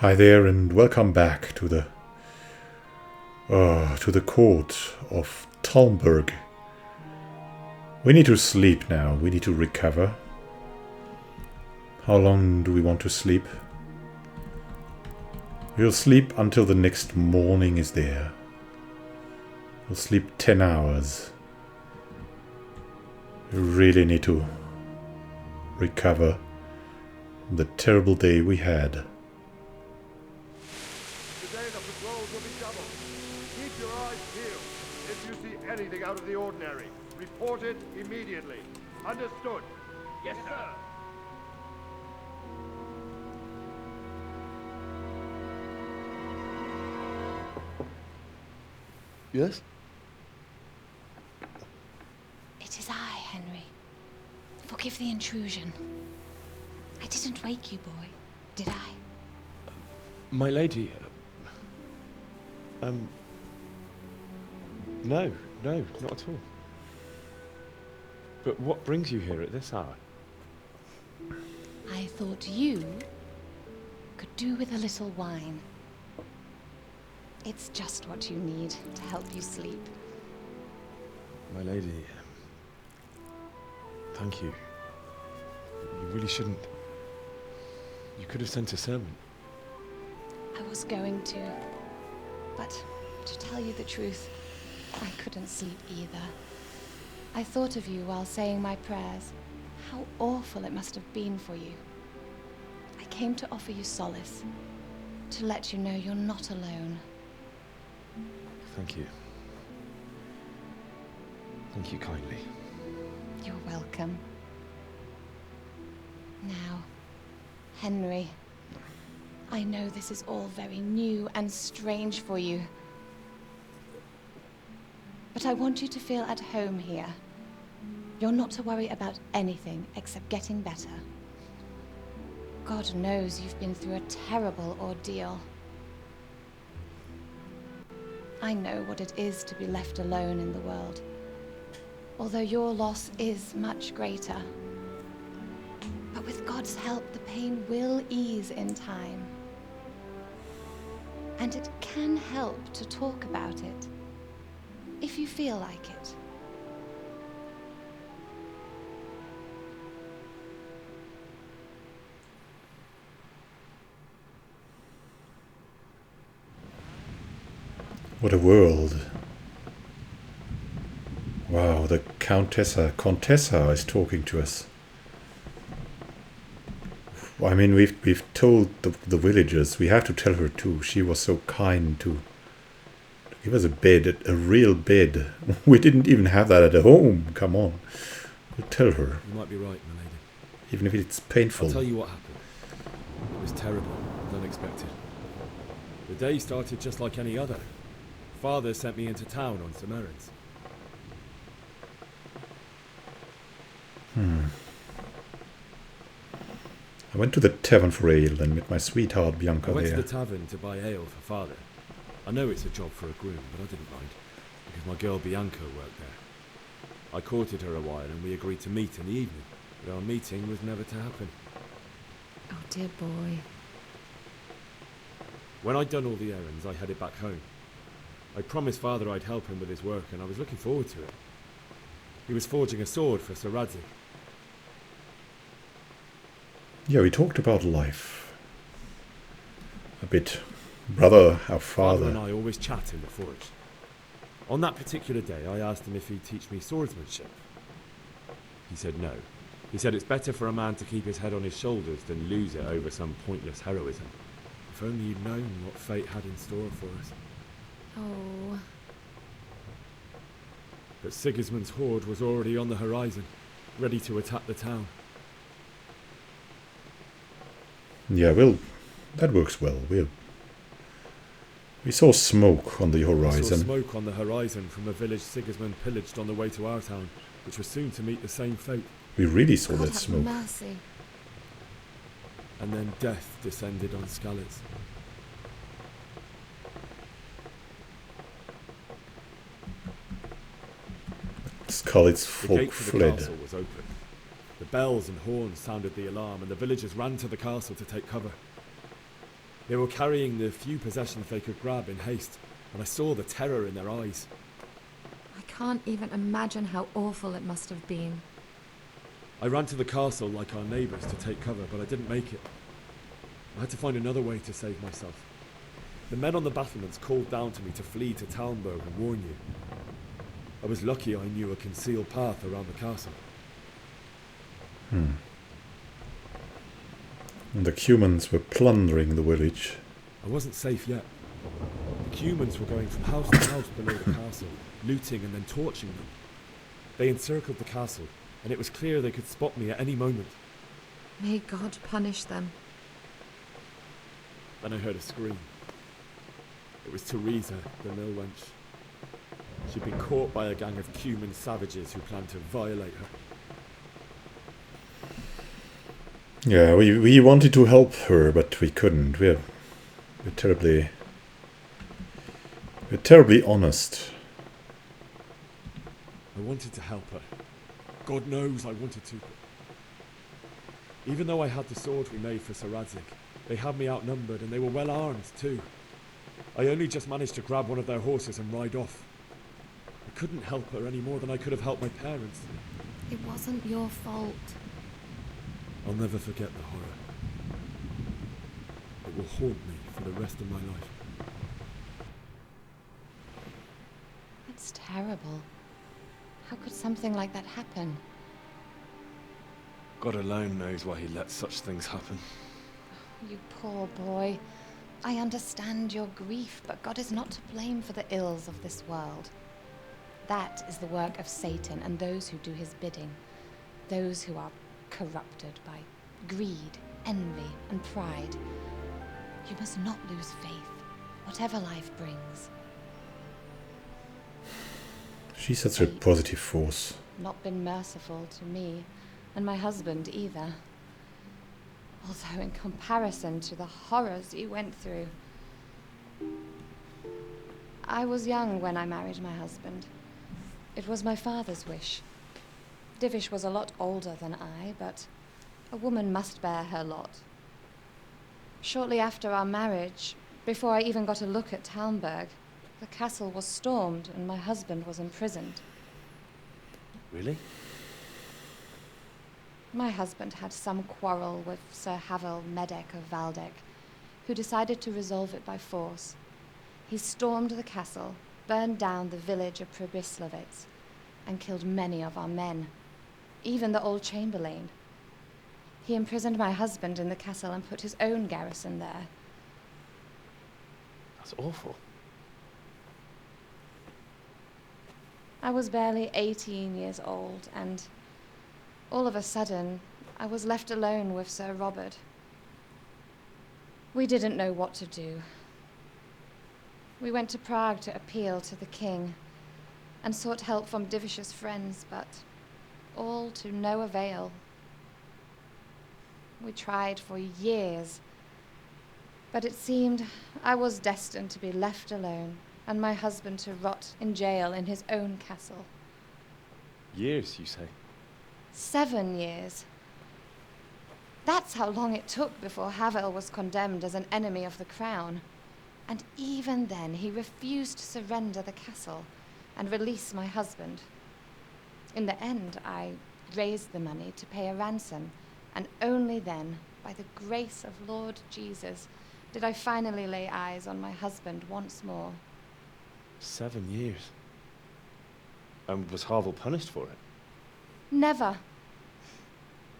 Hi there, and welcome back to the court of Talmberg. We need to sleep now. We need to recover. How long do we want to sleep? We'll sleep until the next morning is there. We'll sleep 10 hours. We really need to recover from the terrible day we had. Anything out of the ordinary, report it immediately. Understood? Yes, sir. Yes? It is I, Henry. Forgive the intrusion. I didn't wake you, boy, did I? My lady... No, not at all. But what brings you here at this hour? I thought you could do with a little wine. It's just what you need to help you sleep. My lady... thank you. You really shouldn't. You could have sent a servant. I was going to, but to tell you the truth, I couldn't sleep either. I thought of you while saying my prayers. How awful it must have been for you. I came to offer you solace, to let you know you're not alone. Thank you. Thank you kindly. You're welcome. Now, Henry, I know this is all very new and strange for you. But I want you to feel at home here. You're not to worry about anything except getting better. God knows you've been through a terrible ordeal. I know what it is to be left alone in the world, although your loss is much greater. But with God's help, the pain will ease in time. And it can help to talk about it, if you feel like it. What a world. Wow, the Contessa is talking to us. I mean, we've told the villagers, we have to tell her too. She was so kind to give us a bed, a real bed. We didn't even have that at home. Come on. We'll tell her. You might be right, my lady. Even if it's painful. I'll tell you what happened. It was terrible and unexpected. The day started just like any other. Father sent me into town on some errands. I went to the tavern for ale and met my sweetheart Bianca I went there. to the tavern to buy ale for Father. I know it's a job for a groom, but I didn't mind, because my girl Bianca worked there. I courted her a while and we agreed to meet in the evening, but our meeting was never to happen. Oh, dear boy. When I'd done all the errands, I headed back home. I promised Father I'd help him with his work, and I was looking forward to it. He was forging a sword for Sir Radzik. Yeah, we talked about life. A bit. Brother, our Father father. and I always chat in the forge. On that particular day, I asked him if he'd teach me swordsmanship. He said no. He said it's better for a man to keep his head on his shoulders than lose it over some pointless heroism. If only you'd known what fate had in store for us. Oh. But Sigismund's horde was already on the horizon, ready to attack the town. Yeah, well, that works well. We saw smoke on the I horizon. saw smoke on the horizon from a village Sigismund pillaged on the way to our town, which was soon to meet the same fate. We really saw God that have smoke. mercy. And then death descended on Skalitz. Skalitz The folk gate to the fled. castle was open. The bells and horns sounded the alarm, and the villagers ran to the castle to take cover. They were carrying the few possessions they could grab in haste, and I saw the terror in their eyes. I can't even imagine how awful it must have been. I ran to the castle like our neighbours to take cover, but I didn't make it. I had to find another way to save myself. The men on the battlements called down to me to flee to Talmberg and warn you. I was lucky I knew a concealed path around the castle. And the humans were plundering the village. I wasn't safe yet. The humans were going from house to house below the castle, looting and then torching them. They encircled the castle, and it was clear they could spot me at any moment. May God punish them. Then I heard a scream. It was Teresa, the mill wench. She'd been caught by a gang of Cuman savages who planned to violate her. Yeah, we wanted to help her, but we couldn't. We're terribly honest. I wanted to help her. God knows I wanted to. Even though I had the sword we made for Sir Radzik, they had me outnumbered and they were well armed too. I only just managed to grab one of their horses and ride off. I couldn't help her any more than I could have helped my parents. It wasn't your fault. I'll never forget the horror. It will haunt me for the rest of my life. That's terrible. How could something like that happen? God alone knows why he lets such things happen. You poor boy. I understand your grief, but God is not to blame for the ills of this world. That is the work of Satan and those who do his bidding. Those who are corrupted by greed, envy, and pride. You must not lose faith, whatever life brings. She's such a positive force. Not been merciful to me, and my husband either. Although in comparison to the horrors you went through. I was young when I married my husband. It was my father's wish. Divish was a lot older than I, but a woman must bear her lot. Shortly after our marriage, before I even got a look at Talmberg, the castle was stormed and my husband was imprisoned. Really? My husband had some quarrel with Sir Havel Medek of Valdek, who decided to resolve it by force. He stormed the castle, burned down the village of Pribyslavitz, and killed many of our men, even the old chamberlain. He imprisoned my husband in the castle and put his own garrison there. That's awful. I was barely 18 years old, and all of a sudden, I was left alone with Sir Robert. We didn't know what to do. We went to Prague to appeal to the king, and sought help from Divish's friends, but all to no avail. We tried for years, but it seemed I was destined to be left alone, and my husband to rot in jail in his own castle. Years, you say? 7 years. That's how long it took before Havel was condemned as an enemy of the crown. And even then, he refused to surrender the castle and release my husband. In the end, I raised the money to pay a ransom, and only then, by the grace of Lord Jesus, did I finally lay eyes on my husband once more. 7 years. And was Havel punished for it? Never.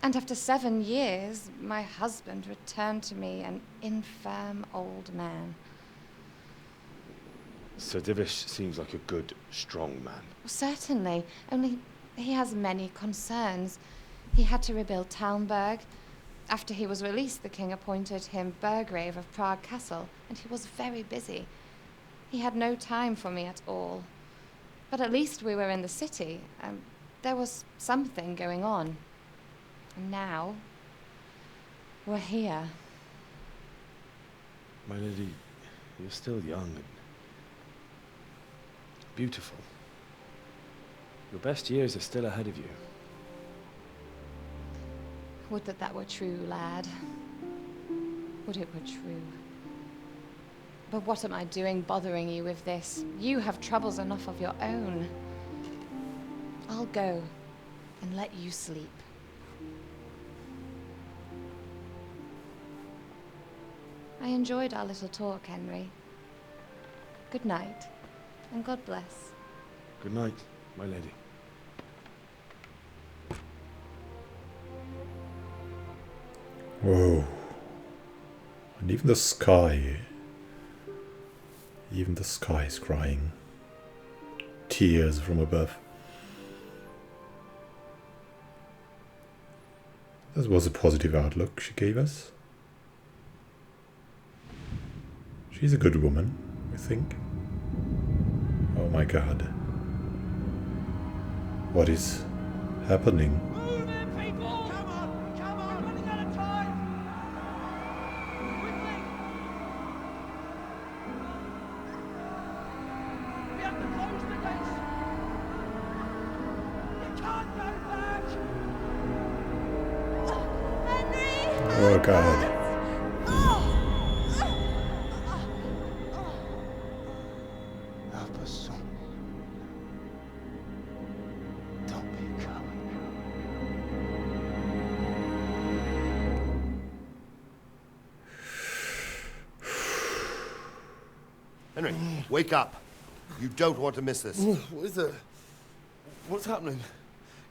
And after 7 years, my husband returned to me an infirm old man. Sir Divish seems like a good, strong man. Certainly, only he has many concerns. He had to rebuild Talmberg. After he was released, the king appointed him Burgrave of Prague Castle, and he was very busy. He had no time for me at all. But at least we were in the city, and there was something going on. And now, we're here. My lady, you're still young and beautiful. Your best years are still ahead of you. Would that that were true, lad. Would it were true. But what am I doing bothering you with this? You have troubles enough of your own. I'll go and let you sleep. I enjoyed our little talk, Henry. Good night, and God bless. Good night, my lady. Whoa. And even the sky is crying. Tears from above. This was a positive outlook she gave us. She's a good woman, I think. Oh my god. What is happening? Move in, people! Come on! Come on! We're running out of time! Quickly! We have to close the gates! You can't go back! Henry! Oh god. Help us, son. Don't be a coward. Henry, wake up. You don't want to miss this. What is it? What's happening?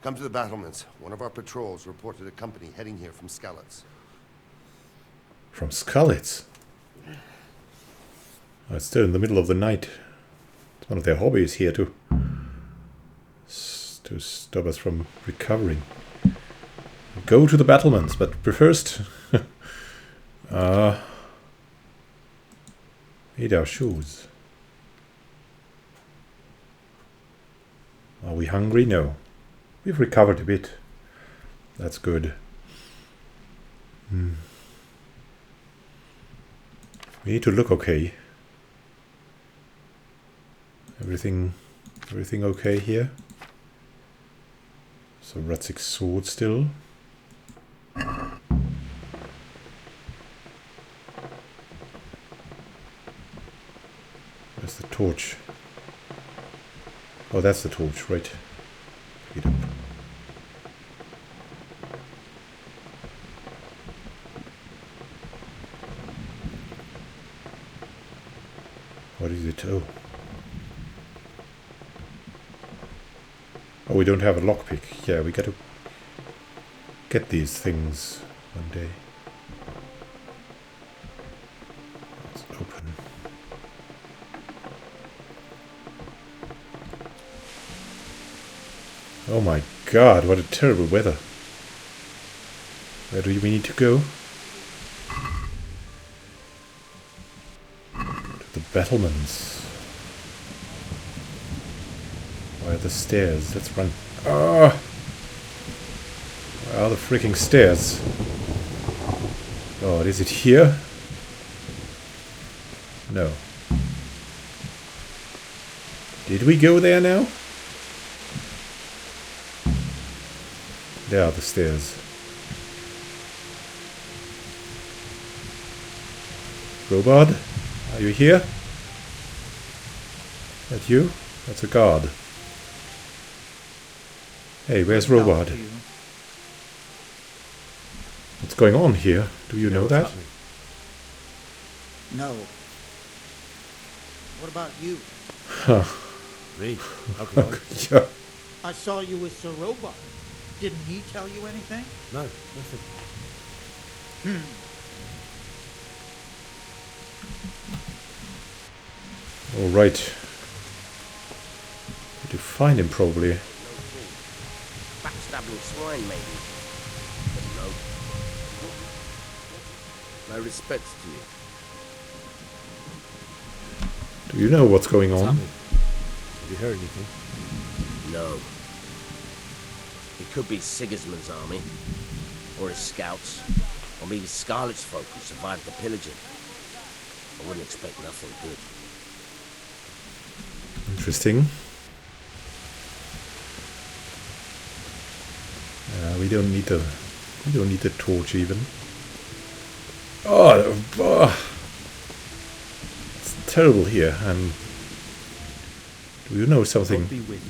Come to the battlements. One of our patrols reported a company heading here from Skalitz. From Skalitz? Oh, it's still in the middle of the night. It's one of their hobbies here to stop us from recovering. Go to the battlements, but first need our shoes. Are we hungry? No. We've recovered a bit. That's good. We need to look okay. Everything okay here? So Ratzik's sword still. Where's the torch? Oh, that's the torch, right. Pick it up. What is it? Oh. Oh, we don't have a lockpick. Yeah, we gotta get these things one day. Let's open. Oh my god, what a terrible weather. Where do we need to go? To the battlements. Where are the stairs? Let's run. Ah! Where are the freaking stairs? God, is it here? No. Did we go there now? There are the stairs. Robot, are you here? That you? That's a guard. Hey, where's Robot? What's going on here? Do you know that? No. What about you? Huh. Me? How can I? Yeah. I saw you with Sir Robot. Didn't he tell you anything? No, nothing. All right. Need to find him probably. Backstabbing swine, maybe. But no. No respect to you. Do you know what's going What's on? happening? Have you heard anything? No. It could be Sigismund's army, or his scouts, or maybe Scarlet's folk who survived the pillaging. I wouldn't expect nothing good. Interesting. We don't need the torch even. Oh, it's terrible here, and do you know something? God be with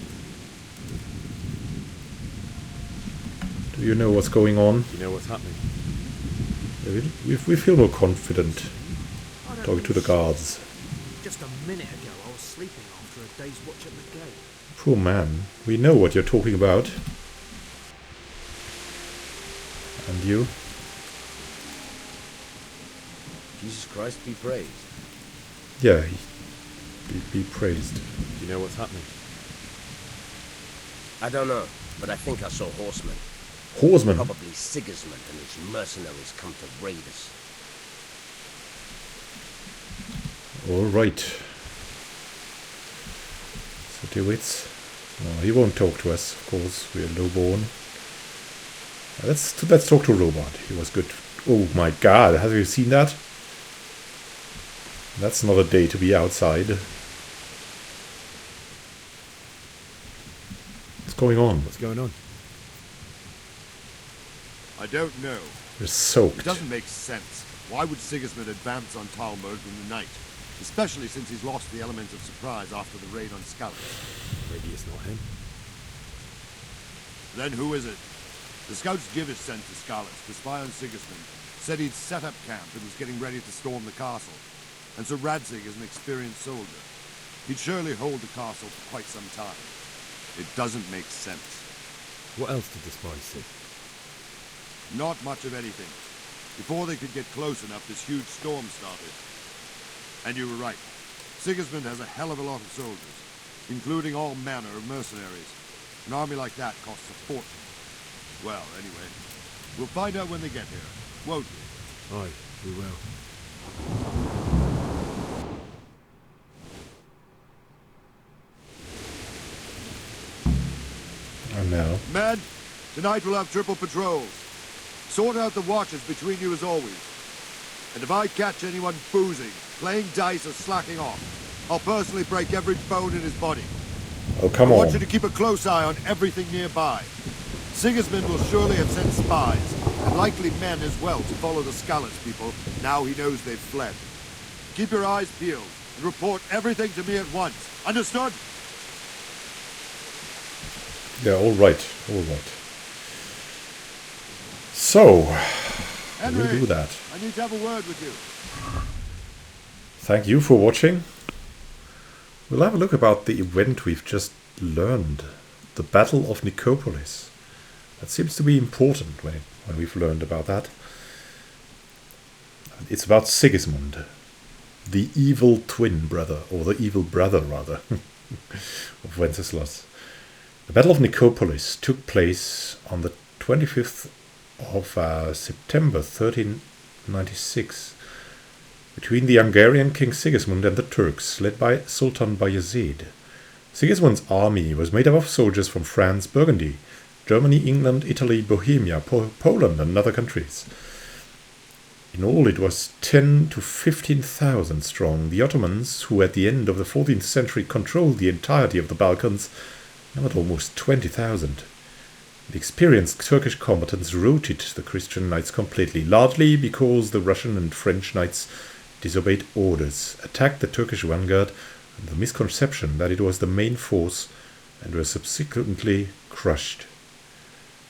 you. Do you know what's going on? You know what's happening? We feel more confident talking to the guards. Just a minute ago, I was sleeping after a day's watch at the gate. Poor man, we know what you're talking about. And you? Jesus Christ be praised. Yeah, be praised. Do you know what's happening? I don't know, but I think I saw horsemen. Horseman. Probably Sigismund and his mercenaries come to raid us. All right. So DeWitt's. No, he won't talk to us. Of course, we are lowborn. Let's talk to Robot. He was good. Oh my God! Have you seen that? That's not a day to be outside. What's going on? What's going on? I don't know. We're soaked. It doesn't make sense. Why would Sigismund advance on Talmud in the night? Especially since he's lost the element of surprise after the raid on Scouts. Maybe it's not him. Then who is it? The Scouts Givish sent to Skalitz to spy on Sigismund, said he'd set up camp and was getting ready to storm the castle. And Sir Radzig is an experienced soldier. He'd surely hold the castle for quite some time. It doesn't make sense. What else did the spies see? Not much of anything. Before they could get close enough, this huge storm started. And you were right. Sigismund has a hell of a lot of soldiers, including all manner of mercenaries. An army like that costs a fortune. Well, anyway, we'll find out when they get here, won't we? Aye, we will. And now. Men, tonight we'll have triple patrols. Sort out the watches between you as always. And if I catch anyone boozing, playing dice or slacking off, I'll personally break every bone in his body. Oh, come I on. want you to keep a close eye on everything nearby. Sigismund will surely have sent spies, and likely men as well, to follow the Skalitz people, now he knows they've fled. Keep your eyes peeled, and report everything to me at once. Understood? Yeah, all right. All right. So, Henry, we'll do that. I need to have a word with you. Thank you for watching. We'll have a look about the event we've just learned. The Battle of Nicopolis. That seems to be important when we've learned about that. It's about Sigismund, the evil twin brother, or the evil brother rather, of Wenceslas. The Battle of Nicopolis took place on the 25th of September 1396 between the Hungarian King Sigismund and the Turks, led by Sultan Bayezid. Sigismund's army was made up of soldiers from France, Burgundy, Germany, England, Italy, Bohemia, Poland and other countries. In all it was 10 to 15,000 strong. The Ottomans, who at the end of the 14th century controlled the entirety of the Balkans, numbered almost 20,000. The experienced Turkish combatants routed the Christian knights completely, largely because the Russian and French knights disobeyed orders, attacked the Turkish vanguard under the misconception that it was the main force, and were subsequently crushed.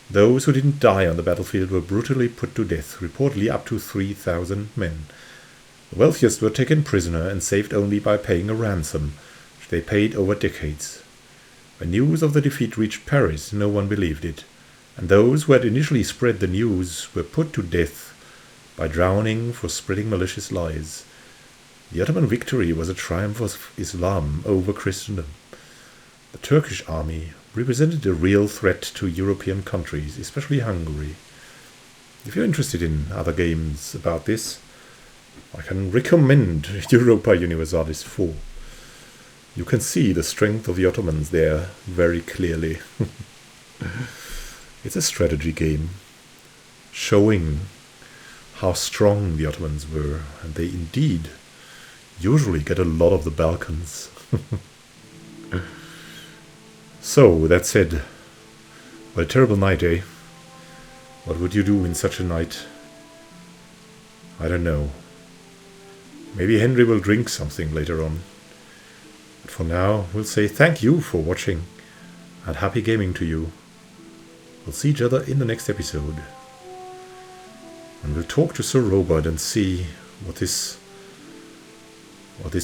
Those who didn't die on the battlefield were brutally put to death, reportedly up to 3,000 men. The wealthiest were taken prisoner and saved only by paying a ransom, which they paid over decades. When news of the defeat reached Paris, no one believed it, and those who had initially spread the news were put to death by drowning for spreading malicious lies. The Ottoman victory was a triumph of Islam over Christendom. The Turkish army represented a real threat to European countries, especially Hungary. If you're interested in other games about this, I can recommend Europa Universalis 4. You can see the strength of the Ottomans there very clearly. It's a strategy game, showing how strong the Ottomans were, and they indeed usually get a lot of the Balkans. So, with that said, what a terrible night, eh? What would you do in such a night? I don't know. Maybe Henry will drink something later on. But for now, we'll say thank you for watching, and happy gaming to you. We'll see each other in the next episode. And we'll talk to Sir Robert and see what this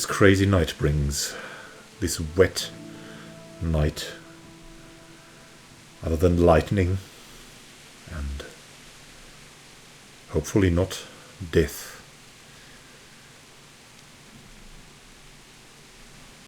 crazy night brings. This wet night. Other than lightning. And hopefully not death.